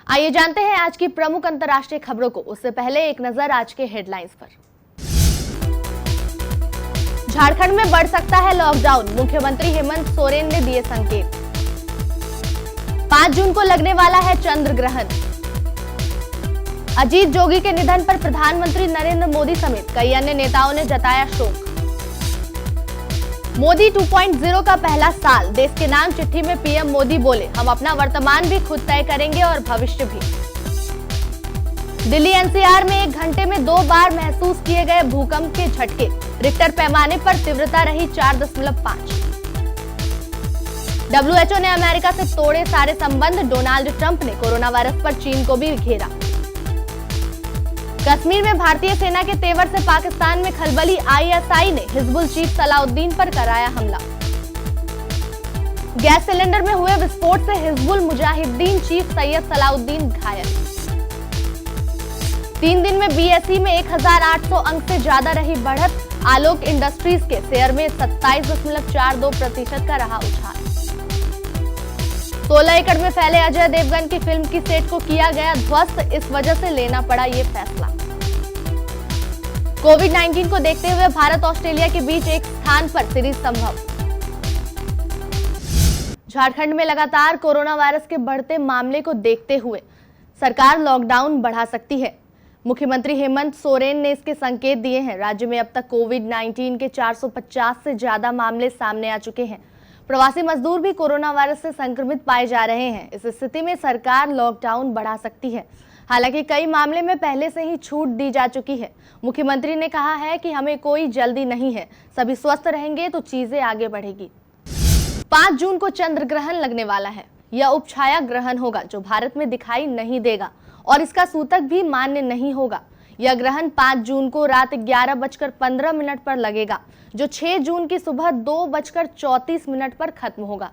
आइए जानते हैं आज की प्रमुख अंतर्राष्ट्रीय खबरों को। उससे पहले एक नजर आज के हेडलाइंस पर। झारखंड में बढ़ सकता है लॉकडाउन, मुख्यमंत्री हेमंत सोरेन ने दिए संकेत। 5 जून को लगने वाला है चंद्र ग्रहण। अजीत जोगी के निधन पर प्रधानमंत्री नरेंद्र मोदी समेत कई अन्य नेताओं ने जताया शोक। मोदी 2.0 का पहला साल, देश के नाम चिट्ठी में पीएम मोदी बोले, हम अपना वर्तमान भी खुद तय करेंगे और भविष्य भी। दिल्ली एनसीआर में 1 घंटे में 2 बार महसूस किए गए भूकंप के झटके, रिक्टर पैमाने पर तीव्रता रही 4.5। WHO ने अमेरिका से तोड़े सारे संबंध, डोनाल्ड ट्रंप ने कोरोना वायरस पर चीन को भी घेरा। कश्मीर में भारतीय सेना के तेवर से पाकिस्तान में खलबली, ISI ने हिजबुल चीफ सलाउद्दीन पर कराया हमला। गैस सिलेंडर में हुए विस्फोट से हिजबुल मुजाहिदीन चीफ सैयद सलाउद्दीन घायल। 3 दिन में BSE में 1800 अंक से ज्यादा रही बढ़त, आलोक इंडस्ट्रीज के शेयर में 27.42% का रहा उछाल। 16 एकड़ में फैले अजय देवगन की फिल्म की सेट को किया गया ध्वस्त, इस वजह से लेना पड़ा ये फैसला। कोविड-19 को देखते हुए भारत ऑस्ट्रेलिया के बीच एक स्थान पर सीरीज संभव। झारखंड में लगातार कोरोना वायरस के बढ़ते मामले को देखते हुए सरकार लॉकडाउन बढ़ा सकती है। मुख्यमंत्री हेमंत सोरेन ने इसके संकेत दिए हैं। राज्य में अब तक कोविड-19 के 450 से ज्यादा मामले सामने आ चुके हैं। प्रवासी मजदूर भी कोरोना वायरस से संक्रमित पाए जा रहे हैं। इस स्थिति में सरकार लॉकडाउन बढ़ा सकती है। हालांकि कई मामले में पहले से ही छूट दी जा चुकी है। मुख्यमंत्री ने कहा है कि हमें कोई जल्दी नहीं है, सभी स्वस्थ रहेंगे तो चीजें आगे बढ़ेगी। 5 जून को चंद्र ग्रहण लगने वाला है। यह उपछाया ग्रहण होगा जो भारत में दिखाई नहीं देगा और इसका सूतक भी मान्य नहीं होगा। यह ग्रहण 5 जून को रात 11:15 पर लगेगा, जो 6 जून की सुबह 2:34 पर खत्म होगा।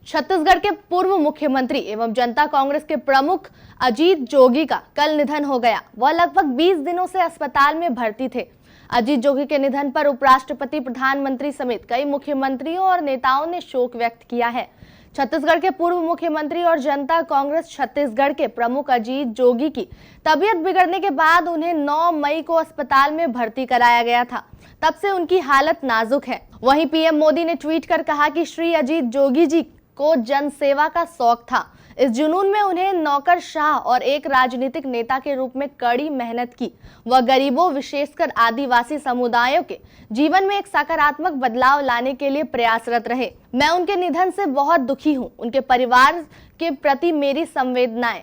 छत्तीसगढ़ के पूर्व मुख्यमंत्री एवं जनता कांग्रेस के प्रमुख अजीत जोगी का कल निधन हो गया। वह लगभग 20 दिनों से अस्पताल में भर्ती थे। अजीत जोगी के निधन पर उपराष्ट्रपति, प्रधानमंत्री समेत कई मुख्यमंत्रियों और नेताओं ने शोक व्यक्त किया है। छत्तीसगढ़ के पूर्व मुख्यमंत्री और जनता कांग्रेस छत्तीसगढ़ के प्रमुख अजीत जोगी की तबीयत बिगड़ने के बाद उन्हें 9 मई को अस्पताल में भर्ती कराया गया था। तब से उनकी हालत नाजुक है। वहीं पीएम मोदी ने ट्वीट कर कहा कि श्री अजीत जोगी जी को जनसेवा का शौक था। इस जुनून में उन्हें नौकरशाह और एक राजनीतिक नेता के रूप में कड़ी मेहनत की। वह गरीबों, विशेषकर आदिवासी समुदायों के जीवन में एक सकारात्मक बदलाव लाने के लिए प्रयासरत रहे। मैं उनके निधन से बहुत दुखी हूं। उनके परिवार के प्रति मेरी संवेदनाएं।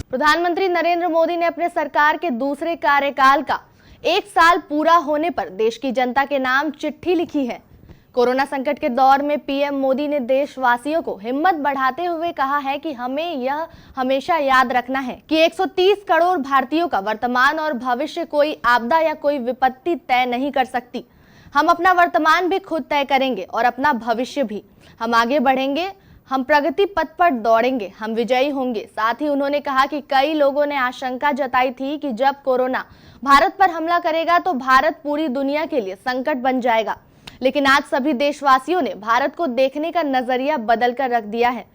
प्रधानमंत्री नरेंद्र मोदी ने अपने सरकार के दूसरे कार्यकाल का 1 साल पूरा होने पर देश की जनता के नाम चिट्ठी लिखी है। कोरोना संकट के दौर में पीएम मोदी ने देशवासियों को हिम्मत बढ़ाते हुए कहा है कि हमें यह हमेशा याद रखना है कि 130 करोड़ भारतीयों का वर्तमान और भविष्य कोई आपदा या कोई विपत्ति तय नहीं कर सकती। हम अपना वर्तमान भी खुद तय करेंगे और अपना भविष्य भी। हम आगे बढ़ेंगे, हम प्रगति पथ पर दौड़ेंगे, हम विजयी होंगे। साथ ही उन्होंने कहा कि कई लोगों ने आशंका जताई थी कि जब कोरोना भारत पर हमला करेगा तो भारत पूरी दुनिया के लिए संकट बन जाएगा, लेकिन आज सभी देशवासियों ने भारत को देखने का नजरिया बदल कर रख दिया है।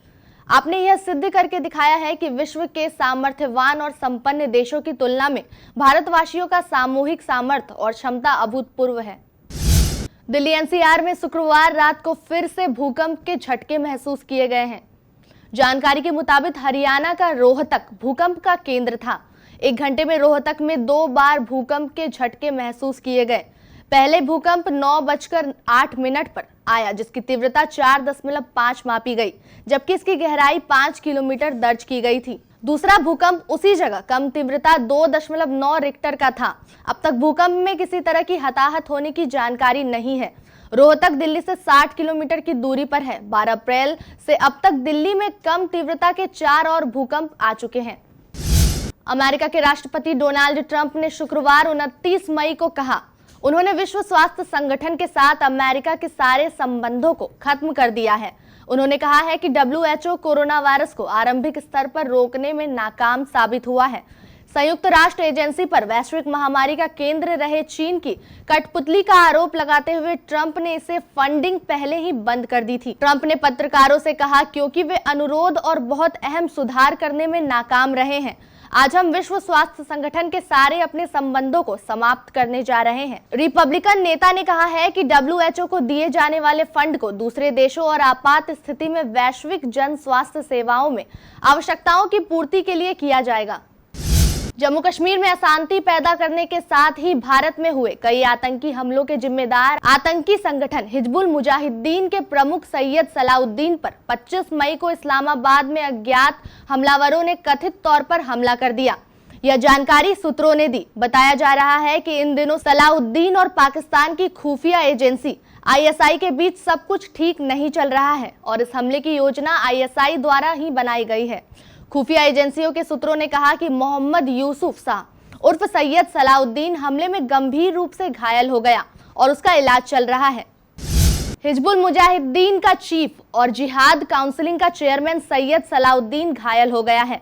आपने यह सिद्ध करके दिखाया है कि विश्व के सामर्थ्यवान और संपन्न देशों की तुलना में भारतवासियों का सामूहिक सामर्थ्य और क्षमता अभूतपूर्व है। दिल्ली एनसीआर में शुक्रवार रात को फिर से भूकंप के झटके महसूस किए गए हैं। जानकारी के मुताबिक हरियाणा का रोहतक भूकंप का केंद्र था। 1 घंटे में रोहतक में 2 बार भूकंप के झटके महसूस किए गए। पहले भूकंप 9:08 पर आया, जिसकी तीव्रता 4.5 मापी गई, जबकि इसकी गहराई 5 किलोमीटर दर्ज की गई थी। दूसरा भूकंप उसी जगह कम तीव्रता 2.9 रिक्टर का था। अब तक भूकंप में किसी तरह की हताहत होने की जानकारी नहीं है। रोहतक दिल्ली से 60 किलोमीटर की दूरी पर है। 12 अप्रैल से अब तक दिल्ली में कम तीव्रता के 4 और भूकंप आ चुके हैं। अमेरिका के राष्ट्रपति डोनाल्ड ट्रंप ने शुक्रवार 29 मई को कहा, उन्होंने विश्व स्वास्थ्य संगठन के साथ अमेरिका के सारे संबंधों को खत्म कर दिया है। उन्होंने कहा है कि WHO कोरोना वायरस को आरंभिक स्तर पर रोकने में नाकाम साबित हुआ है। संयुक्त राष्ट्र एजेंसी पर वैश्विक महामारी का केंद्र रहे चीन की कठपुतली का आरोप लगाते हुए ट्रंप ने इसे फंडिंग पहले ही बंद कर दी थी। ट्रंप ने पत्रकारों से कहा, क्योंकि वे अनुरोध और बहुत अहम सुधार करने में नाकाम रहे हैं, आज हम विश्व स्वास्थ्य संगठन के सारे अपने संबंधों को समाप्त करने जा रहे हैं। रिपब्लिकन नेता ने कहा है कि WHO को दिए जाने वाले फंड को दूसरे देशों और आपात स्थिति में वैश्विक जन स्वास्थ्य सेवाओं में आवश्यकताओं की पूर्ति के लिए किया जाएगा। जम्मू कश्मीर में अशांति पैदा करने के साथ ही भारत में हुए कई आतंकी हमलों के जिम्मेदार आतंकी संगठन हिजबुल मुजाहिदीन के प्रमुख सैयद सलाउद्दीन पर 25 मई को इस्लामाबाद में अज्ञात हमलावरों ने कथित तौर पर हमला कर दिया। यह जानकारी सूत्रों ने दी। बताया जा रहा है कि इन दिनों सलाउद्दीन और पाकिस्तान की खुफिया एजेंसी ISI के बीच सब कुछ ठीक नहीं चल रहा है और इस हमले की योजना ISI द्वारा ही बनाई गई है। खुफिया एजेंसियों के सूत्रों ने कहा कि मोहम्मद यूसुफ शाह उर्फ सैयद सलाउद्दीन हमले में गंभीर रूप से घायल हो गया और उसका इलाज चल रहा है। हिजबुल मुजाहिदीन का चीफ और जिहाद काउंसिलिंग का चेयरमैन सैयद सलाउद्दीन घायल हो गया है।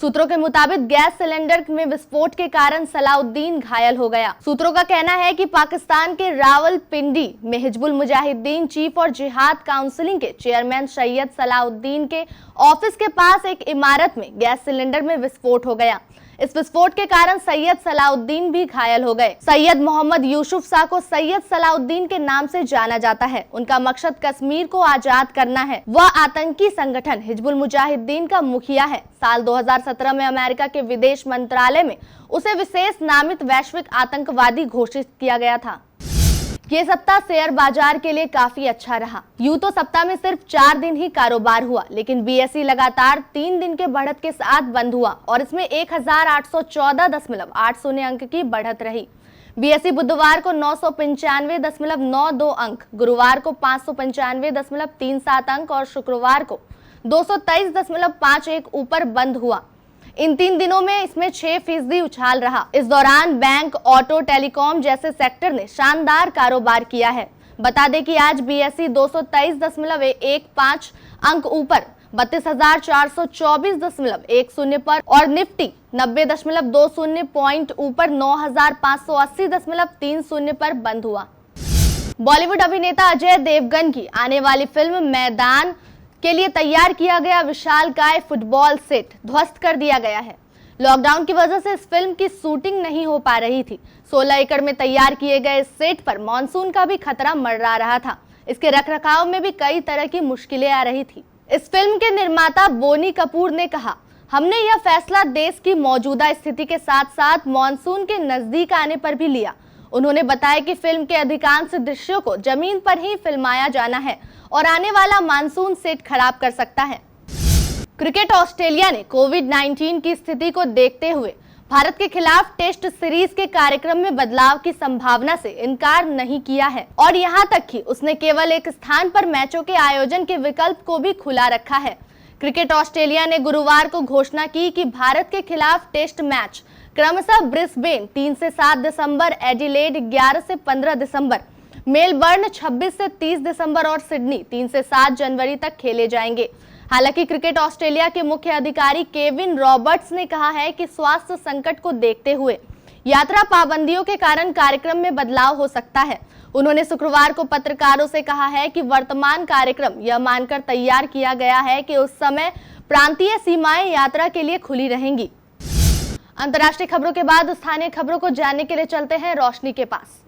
सूत्रों के मुताबिक गैस सिलेंडर में विस्फोट के कारण सलाउद्दीन घायल हो गया। सूत्रों का कहना है कि पाकिस्तान के रावलपिंडी में हिजबुल मुजाहिदीन चीफ और जिहाद काउंसिलिंग के चेयरमैन सैयद सलाउद्दीन के ऑफिस के पास एक इमारत में गैस सिलेंडर में विस्फोट हो गया। इस विस्फोट के कारण सैयद सलाउद्दीन भी घायल हो गए। सैयद मोहम्मद यूसुफ शाह को सैयद सलाउद्दीन के नाम से जाना जाता है। उनका मकसद कश्मीर को आजाद करना है। वह आतंकी संगठन हिजबुल मुजाहिदीन का मुखिया है। साल 2017 में अमेरिका के विदेश मंत्रालय में उसे विशेष नामित वैश्विक आतंकवादी घोषित किया गया था। ये सप्ताह शेयर बाजार के लिए काफी अच्छा रहा। यूं तो सप्ताह में सिर्फ 4 दिन ही कारोबार हुआ, लेकिन BSE लगातार 3 दिन के बढ़त के साथ बंद हुआ और इसमें 1814.80 अंक की बढ़त रही। BSE बुधवार को 995.92 अंक, गुरुवार को 595.37 अंक और शुक्रवार को 223.51 ऊपर बंद हुआ। इन 3 दिनों में इसमें 6% उछाल रहा। इस दौरान बैंक, ऑटो, टेलीकॉम जैसे सेक्टर ने शानदार कारोबार किया है। बता दें कि आज BSE 223.15 अंक ऊपर 32,424.10 पर और निफ्टी 90.20 पॉइंट ऊपर 9,580.30 पर बंद हुआ। बॉलीवुड अभिनेता अजय देवगन की आने वाली फिल्म मैदान के लिए तैयार किया गया विशालकाय फुटबॉल सेट ध्वस्त कर दिया गया है। लॉकडाउन की वजह से इस फिल्म की शूटिंग नहीं हो पा रही थी। 16 एकड़ में तैयार किए गए इस सेट पर मानसून का भी खतरा मंडरा रहा था। इसके रखरखाव में भी कई तरह की मुश्किलें आ रही थी। इस फिल्म के निर्माता बोनी कपूर ने कहा, हमने यह फैसला देश की मौजूदा स्थिति के साथ साथ मानसून के नजदीक आने पर भी लिया। उन्होंने बताया कि फिल्म के अधिकांश दृश्यों को जमीन पर ही फिल्माया जाना है और आने वाला मानसून सेट खराब कर सकता है। क्रिकेट ऑस्ट्रेलिया ने कोविड-19 की स्थिति को देखते हुए भारत के खिलाफ टेस्ट सीरीज के कार्यक्रम में बदलाव की संभावना से इनकार नहीं किया है और यहां तक कि उसने केवल एक स्थान पर मैचों के आयोजन के विकल्प को भी खुला रखा है। क्रिकेट ऑस्ट्रेलिया ने गुरुवार को घोषणा की कि भारत के खिलाफ टेस्ट मैच क्रमशः ब्रिस्बेन 3 से 7 दिसंबर, एडिलेड 11 से 15 दिसंबर, मेलबर्न 26 से 30 दिसंबर और सिडनी 3 से 7 जनवरी तक खेले जाएंगे। हालांकि क्रिकेट ऑस्ट्रेलिया के मुख्य अधिकारी केविन रॉबर्ट्स ने कहा है कि स्वास्थ्य संकट को देखते हुए यात्रा पाबंदियों के कारण कार्यक्रम में बदलाव हो सकता है। उन्होंने शुक्रवार को पत्रकारों से कहा है कि वर्तमान कार्यक्रम यह मानकर तैयार किया गया है कि उस समय प्रांतीय सीमाएं यात्रा के लिए खुली रहेंगी। अंतर्राष्ट्रीय खबरों के बाद स्थानीय खबरों को जानने के लिए चलते हैं रोशनी के पास।